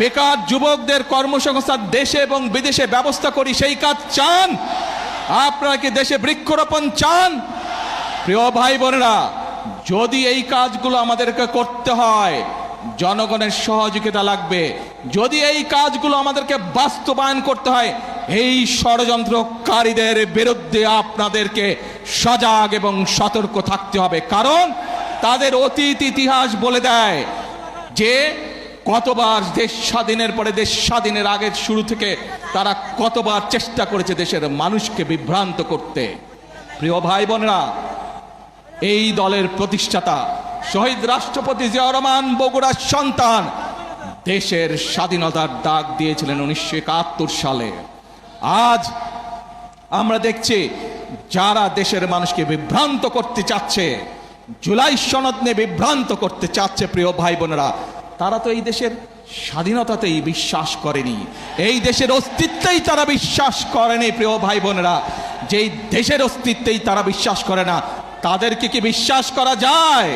বেকার যুবকদের কর্মসংস্থান দেশে এবং বিদেশে ব্যবস্থা করি, সেই কাজ চান? আপনারা কি দেশে বৃক্ষরোপণ চান? প্রিয় ভাই বোনেরা, যদি এই কাজগুলো আমাদেরকে করতে হয়, জনগণের সহযোগিতা লাগবে। যদি এই কাজগুলো আমাদেরকে বাস্তবায়ন করতে হয়, এই ষড়যন্ত্রকারীদের বিরুদ্ধে আপনাদেরকে সজাগ এবং সতর্ক থাকতে হবে। কারণ তাদের অতীত ইতিহাস বলে দেয় যে কতবার দেশ স্বাধীনের পরে, দেশ স্বাধীনের আগের শুরু থেকে তারা কতবার চেষ্টা করেছে দেশের মানুষকে বিভ্রান্ত করতে। প্রিয় ভাই বোনেরা, এই দলের প্রতিষ্ঠাতা শহীদ রাষ্ট্রপতি জিয়াউর রহমান বগুড়ার সন্তান দেশের স্বাধীনতার ডাক দিয়েছিলেন 1971 সালে। আজ আমরা দেখছি যারা দেশের মানুষকে বিভ্রান্ত করতে চাচ্ছে, জুলাই সনদ নিয়ে বিভ্রান্ত করতে চাচ্ছে, প্রিয় ভাই বোনেরা, তারা তো এই দেশের স্বাধীনতাতেই বিশ্বাস করেনি, এই দেশের অস্তিত্বেই তারা বিশ্বাস করেনি। প্রিয় ভাই বোনেরা, যেই দেশের অস্তিত্বেই তারা বিশ্বাস করে না, তাদেরকে কি বিশ্বাস করা যায়?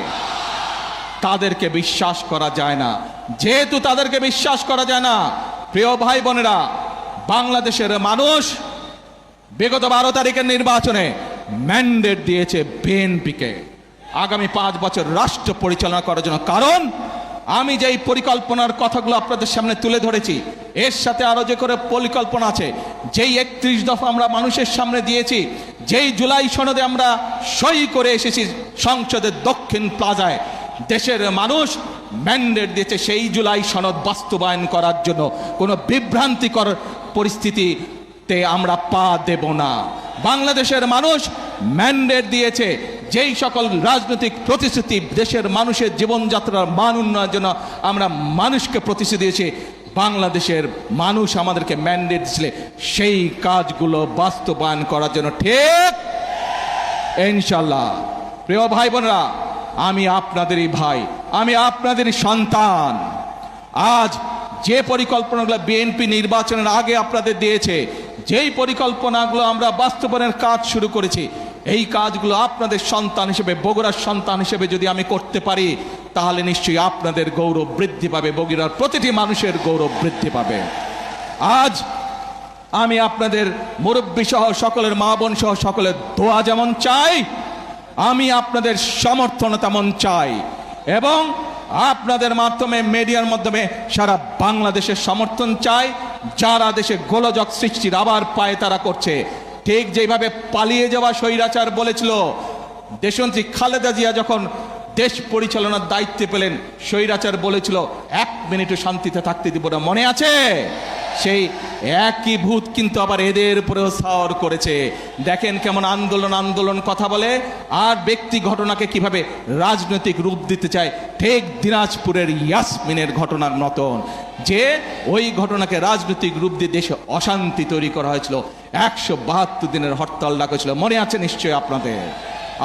তাদেরকে বিশ্বাস করা যায় না। যেহেতু তাদেরকে বিশ্বাস করা যায় না, প্রিয় ভাই বোনেরা, বাংলাদেশের মানুষ বিগত 12 তারিখের নির্বাচনে ম্যান্ডেট দিয়েছে বিএনপিকে আগামী 5 বছর রাষ্ট্র পরিচালনা করার জন্য। কারণ আমি যেই পরিকল্পনার কথাগুলো আপনাদের সামনে তুলে ধরেছি, এর সাথে আরো যে করে পরিকল্পনা আছে, যেই 31 দফা আমরা মানুষের সামনে দিয়েছি, যেই জুলাই সনদে আমরা সই করে এসেছি সংসদের দক্ষিণ প্লাজায়, দেশের মানুষ ম্যান্ডেট দিয়েছে সেই জুলাই সনদ বাস্তবায়ন করার জন্য। কোনো বিভ্রান্তিকর পরিস্থিতিতে আমরা পা দেব না। বাংলাদেশের মানুষ ম্যান্ডেট দিয়েছে যেই সকল রাজনৈতিক প্রতিশ্রুতি দেশের মানুষের জীবনযাত্রার মান উন্নয়নের জন্য আমরা মানুষকে প্রতিশ্রুতি দিয়েছি, বাংলাদেশের মানুষ আমাদেরকে ম্যান্ডেট দিয়েছিল সেই কাজগুলো বাস্তবায়ন করার জন্য। ঠিক ইনশাল্লাহ। প্রিয় ভাই বোনেরা, আমি আপনাদেরই ভাই, আমি আপনাদেরই সন্তান। আজ যে পরিকল্পনাগুলো বিএনপি নির্বাচনের আগে আপনাদের দিয়েছে, যেই পরিকল্পনাগুলো আমরা বাস্তবায়নের কাজ শুরু করেছি, এই কাজগুলো আপনাদের সন্তান হিসেবে, বগুড়ার সন্তান হিসেবে যদি আমি করতে পারি, তাহলে নিশ্চয়ই আপনাদের গৌরব বৃদ্ধি পাবে, বগুড়ার প্রতিটি মানুষের গৌরব বৃদ্ধি পাবে। আজ আমি আপনাদের মুরব্বী সহ সকলের, মা বোন সহ সকলের দোয়া যেমন চাই, আমি আপনাদের সমর্থন তেমন চাই, এবং আপনাদের মাধ্যমে, মিডিয়ার মাধ্যমে সারা বাংলাদেশের সমর্থন চাই। যারা দেশে গোলযোগ সৃষ্টির আবার পায় তারা করছে, ঠিক যেভাবে পালিয়ে যাওয়া স্বৈরাচার বলেছিল, দেশনেত্রী খালেদা জিয়া যখন দেশ পরিচালনার দায়িত্বে পেলেন, স্বৈরাচার বলেছিল 1 মিনিটও শান্তিতে থাকতে দিব না, মনে আছে? সেই একই ভূত কিন্তু আবার এদের উপরেও সাওয়ার করেছে। দেখেন কেমন আন্দোলন আন্দোলন কথা বলে, আর ব্যক্তি ঘটনাকে কিভাবে রাজনৈতিক রূপ দিতে চায়। ঠিক দিনাজপুরের ইয়াসমিনের ঘটনার মতন, যে ওই ঘটনাকে রাজনৈতিক রূপ দিয়ে দেশে অশান্তি তৈরি করা হয়েছিল, 172 দিনের হরতাল ডাকা হয়েছিল, মনে আছে নিশ্চয়ই আপনাদের।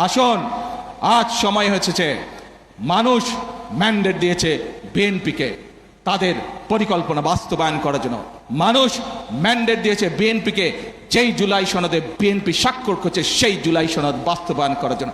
আসুন, আজ সময় হয়েছে, মানুষ ম্যান্ডেট দিয়েছে বিএনপিকে তাদের পরিকল্পনা বাস্তবায়ন করার জন্য। মানুষ ম্যান্ডেট দিয়েছে বিএনপিকে যেই জুলাই সনদে বিএনপি স্বাক্ষর করছে সেই জুলাই সনদ বাস্তবায়ন করার জন্য।